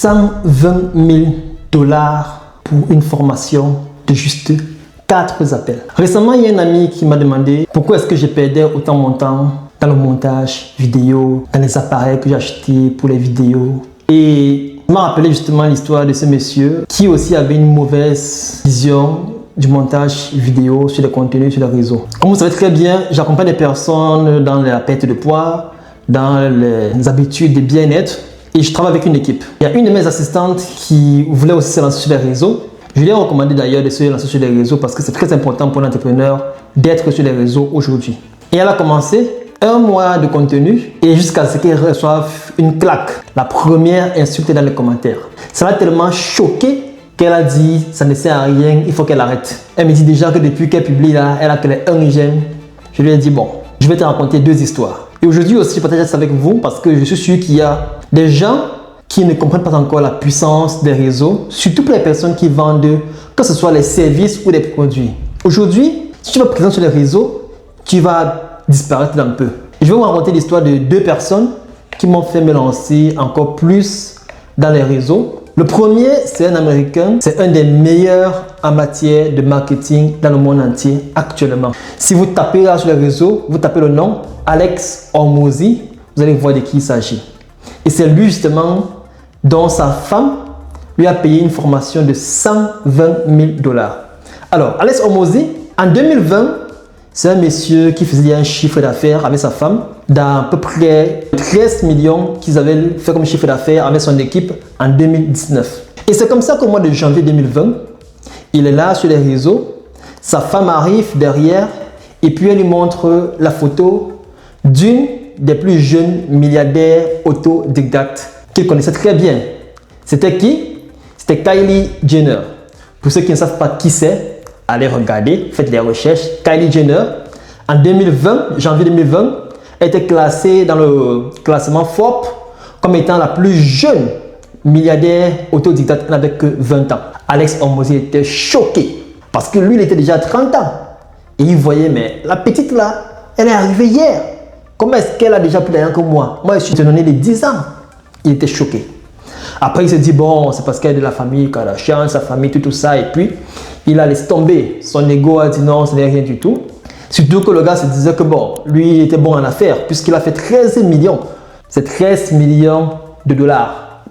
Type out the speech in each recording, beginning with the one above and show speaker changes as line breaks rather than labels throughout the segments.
120 000 $ pour une formation de juste 4 appels. Récemment, il y a un ami qui m'a demandé pourquoi est-ce que je perdais autant mon temps dans le montage vidéo, dans les appareils que j'ai achetés pour les vidéos. Et il m'a rappelé justement l'histoire de ce monsieur qui aussi avait une mauvaise vision du montage vidéo sur les contenus sur les réseaux. Comme vous savez très bien, j'accompagne des personnes dans la perte de poids, dans les habitudes de bien-être et je travaille avec une équipe. Il y a une de mes assistantes qui voulait aussi se lancer sur les réseaux. Je lui ai recommandé d'ailleurs de se lancer sur les réseaux parce que c'est très important pour l'entrepreneur d'être sur les réseaux aujourd'hui. Et elle a commencé 1 mois de contenu et jusqu'à ce qu'elle reçoive une claque. La première insulte dans les commentaires. Ça l'a tellement choqué qu'elle a dit ça ne sert à rien, il faut qu'elle arrête. Elle me dit déjà que depuis qu'elle publie là, elle a que les 1 j'aime. Je lui ai dit bon, je vais te raconter 2 histoires. Et aujourd'hui aussi, je partage ça avec vous parce que je suis sûr qu'il y a des gens qui ne comprennent pas encore la puissance des réseaux, surtout pour les personnes qui vendent, que ce soit les services ou les produits. Aujourd'hui, si tu vas présenter sur les réseaux, tu vas disparaître d'un peu. Je vais vous raconter l'histoire de 2 personnes qui m'ont fait me lancer encore plus dans les réseaux. Le premier, c'est un Américain, c'est un des meilleurs en matière de marketing dans le monde entier actuellement. Si vous tapez là sur les réseaux, vous tapez le nom Alex Hormozi, vous allez voir de qui il s'agit. Et c'est lui justement dont sa femme lui a payé une formation de 120 000 $. Alors, Alex Hormozi, en 2020, c'est un monsieur qui faisait un chiffre d'affaires avec sa femme d'à peu près 13 millions qu'ils avaient fait comme chiffre d'affaires avec son équipe en 2019. Et c'est comme ça qu'au mois de janvier 2020, il est là sur les réseaux, sa femme arrive derrière et puis elle lui montre la photo d'une des plus jeunes milliardaires autodidactes qu'il connaissait très bien. C'était qui? C'était Kylie Jenner. Pour ceux qui ne savent pas qui c'est, allez regarder, faites des recherches. Kylie Jenner, en 2020, janvier 2020, a été classée dans le classement Forbes comme étant la plus jeune milliardaire autodidacte avec 20 ans. Alex Hormozi était choqué parce que lui, il était déjà à 30 ans. Et il voyait, mais la petite là, elle est arrivée hier. Comment est-ce qu'elle a déjà plus d'argent que moi? Moi, je suis donné les 10 ans. Il était choqué. Après, il s'est dit, bon, c'est parce qu'elle est de la famille Kardashian, sa famille, tout ça. Et puis, il a laissé tomber. Son ego a dit non, ce n'est rien du tout. Surtout que le gars se disait que bon, lui, il était bon en affaires, puisqu'il a fait 13 millions. C'est 13 millions de $,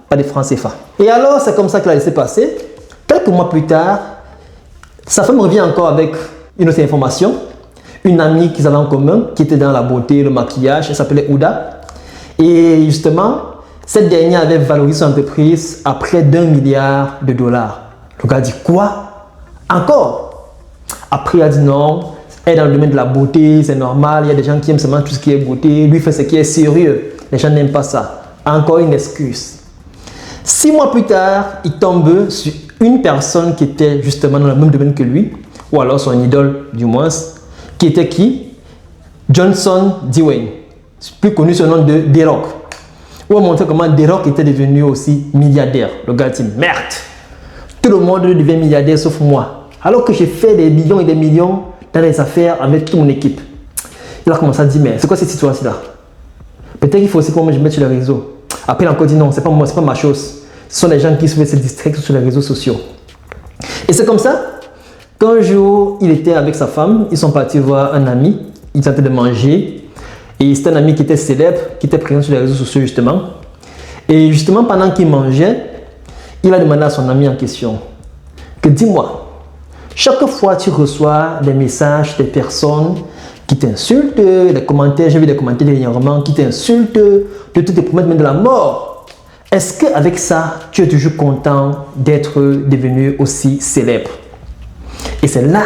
pas de francs CFA. Et alors, c'est comme ça qu'il a laissé passer. Quelques mois plus tard, sa femme revient encore avec une autre information. Une amie qu'ils avaient en commun, qui était dans la beauté, le maquillage, elle s'appelait Ouda. Et justement, cette dernière avait valorisé son entreprise à près d'1 milliard de $. Le gars dit quoi? Encore? Après, il a dit non, elle est dans le domaine de la beauté, c'est normal, il y a des gens qui aiment seulement tout ce qui est beauté, lui fait ce qui est sérieux, les gens n'aiment pas ça. Encore une excuse. 6 mois plus tard, il tombe sur une personne qui était justement dans le même domaine que lui, ou alors son idole du moins, qui était qui? Johnson Dwayne, plus connu sous le nom de D-Rock. On a montré comment D-Rock était devenu aussi milliardaire. Le gars dit merde, tout le monde devient milliardaire sauf moi. Alors que j'ai fait des millions et des millions dans les affaires avec toute mon équipe. Il a commencé à dire mais c'est quoi cette situation-là? Peut-être qu'il faut aussi que moi je mette sur les réseaux. Après il a encore dit non, c'est pas moi, c'est pas ma chose. Ce sont les gens qui se distraient sur les réseaux sociaux. Et c'est comme ça qu'un jour il était avec sa femme, ils sont partis voir un ami, ils étaient en train de manger. Et c'était un ami qui était célèbre, qui était présent sur les réseaux sociaux justement. Et justement, pendant qu'il mangeait, il a demandé à son ami en question que dis-moi, chaque fois tu reçois des messages des personnes qui t'insultent, des commentaires, j'ai vu des commentaires dernièrement, qui t'insultent, de te promettre même de la mort. Est-ce qu'avec ça, tu es toujours content d'être devenu aussi célèbre? Et c'est là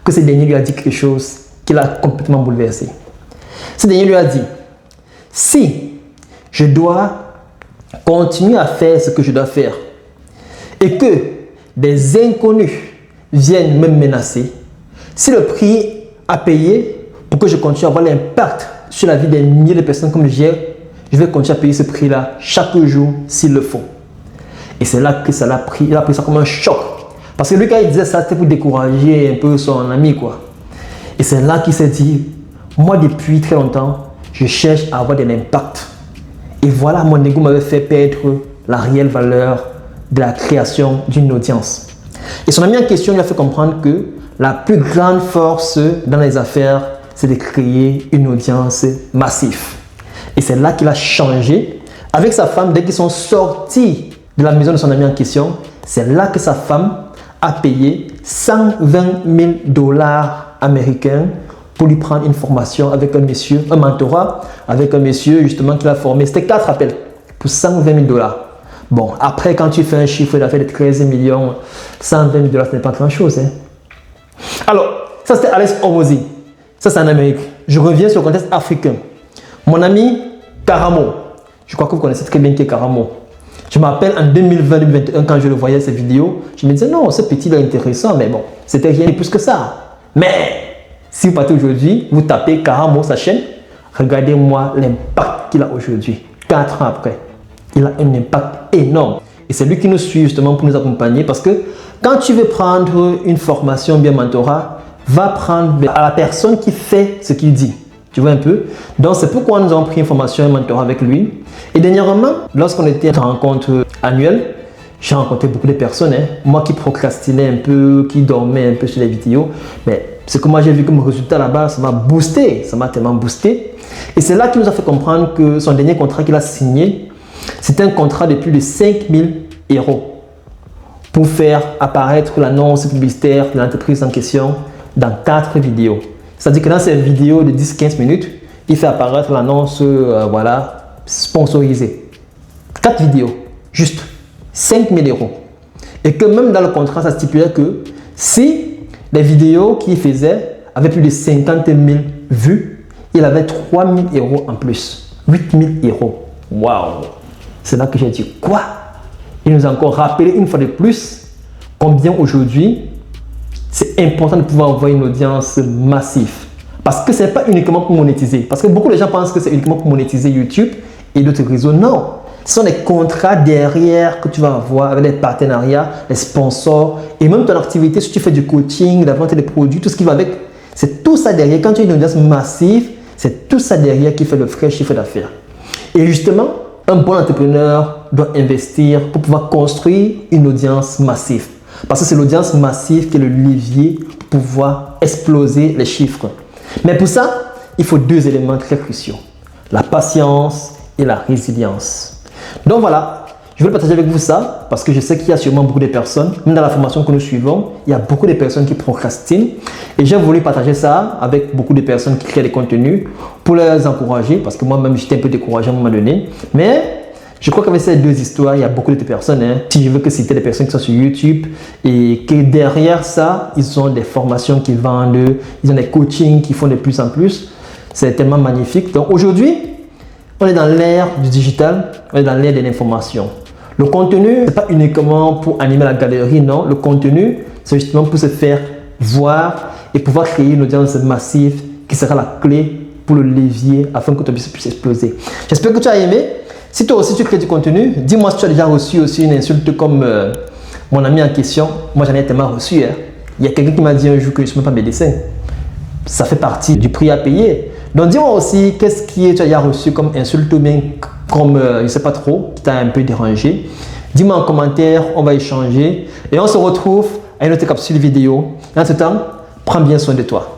que ce dernier lui a dit quelque chose qui l'a complètement bouleversé. Ce dernier lui a dit, si je dois continuer à faire ce que je dois faire et que des inconnus viennent me menacer, si le prix à payer pour que je continue à avoir l'impact sur la vie des milliers de personnes comme j'ai, je vais continuer à payer ce prix-là chaque jour s'il le faut. Et c'est là que ça l'a pris, il a pris ça comme un choc. Parce que lui, quand il disait ça, c'était pour décourager un peu son ami, quoi. Et c'est là qu'il s'est dit, moi, depuis très longtemps, je cherche à avoir de l'impact. Et voilà, mon ego m'avait fait perdre la réelle valeur de la création d'une audience. Et son ami en question lui a fait comprendre que la plus grande force dans les affaires, c'est de créer une audience massive. Et c'est là qu'il a changé. Avec sa femme, dès qu'ils sont sortis de la maison de son ami en question, c'est là que sa femme a payé 120 000 dollars américains pour lui prendre une formation avec un monsieur, un mentorat, avec un monsieur justement qui l'a formé. C'était 4 appels pour 120 000 dollars. Bon, après, quand tu fais un chiffre d'affaires de 13 millions, 120 000 dollars, ce n'est pas grand-chose. Hein? Alors, ça c'était Alex Hormozi. Ça c'est en Amérique. Je reviens sur le contexte africain. Mon ami Karamo. Je crois que vous connaissez très bien qui est Karamo. Je me rappelle en 2020-2021, quand je le voyais ces vidéos, je me disais non, ce petit là est intéressant, mais bon, c'était rien de plus que ça. Mais si vous partez aujourd'hui, vous tapez Karamo, sa chaîne, regardez-moi l'impact qu'il a aujourd'hui, 4 ans après. Il a un impact énorme. Et c'est lui qui nous suit justement pour nous accompagner parce que quand tu veux prendre une formation bien mentorat, va prendre à la personne qui fait ce qu'il dit. Tu vois un peu? Donc c'est pourquoi nous avons pris une formation et un mentorat avec lui. Et dernièrement, lorsqu'on était en rencontre annuelle, j'ai rencontré beaucoup de personnes. Hein. Moi qui procrastinais un peu, qui dormais un peu sur les vidéos. Mais ce que moi j'ai vu comme résultat là-bas, ça m'a boosté. Ça m'a tellement boosté. Et c'est là qu'il nous a fait comprendre que son dernier contrat qu'il a signé, c'était un contrat de plus de 5 000 euros pour faire apparaître l'annonce publicitaire de l'entreprise en question dans 4 vidéos. C'est-à-dire que dans ces vidéos de 10-15 minutes, il fait apparaître l'annonce voilà, sponsorisée. 4 vidéos, juste 5 000 euros. Et que même dans le contrat, ça stipulait que si les vidéos qu'il faisait avaient plus de 50 000 vues, il avait 3 000 euros en plus. 8 000 euros. Waouh! C'est là que j'ai dit quoi? Il nous a encore rappelé une fois de plus combien aujourd'hui c'est important de pouvoir avoir une audience massive. Parce que ce n'est pas uniquement pour monétiser. Parce que beaucoup de gens pensent que c'est uniquement pour monétiser YouTube et d'autres réseaux. Non. Ce sont des contrats derrière que tu vas avoir avec les partenariats, les sponsors et même ton activité. Si tu fais du coaching, la vente des produits, tout ce qui va avec. C'est tout ça derrière. Quand tu as une audience massive, c'est tout ça derrière qui fait le vrai chiffre d'affaires. Et justement, un bon entrepreneur doit investir pour pouvoir construire une audience massive. Parce que c'est l'audience massive qui est le levier pour pouvoir exploser les chiffres. Mais pour ça, il faut 2 éléments très cruciaux. La patience et la résilience. Donc voilà, je vais partager avec vous ça parce que je sais qu'il y a sûrement beaucoup de personnes, même dans la formation que nous suivons, il y a beaucoup de personnes qui procrastinent. Et j'ai voulu partager ça avec beaucoup de personnes qui créent des contenus pour les encourager parce que moi-même j'étais un peu découragé à un moment donné. Mais je crois qu'avec ces 2 histoires, il y a beaucoup de personnes, hein, si je veux que citer des personnes qui sont sur YouTube et que derrière ça, ils ont des formations qu'ils vendent, ils ont des coachings qui font de plus en plus. C'est tellement magnifique. Donc aujourd'hui, on est dans l'ère du digital, on est dans l'ère de l'information. Le contenu, ce n'est pas uniquement pour animer la galerie, non. Le contenu, c'est justement pour se faire voir et pouvoir créer une audience massive qui sera la clé pour le levier afin que ton business puisse exploser. J'espère que tu as aimé. Si toi aussi tu crées du contenu, dis-moi si tu as déjà reçu aussi une insulte comme mon ami en question. Moi j'en ai tellement reçu. Hein. Il y a quelqu'un qui m'a dit un jour que je ne suis même pas médecin. Ça fait partie du prix à payer. Donc dis-moi aussi qu'est-ce que tu as déjà reçu comme insulte ou bien comme je ne sais pas trop, qui t'a un peu dérangé. Dis-moi en commentaire, on va échanger et on se retrouve à une autre capsule vidéo. En ce temps, prends bien soin de toi.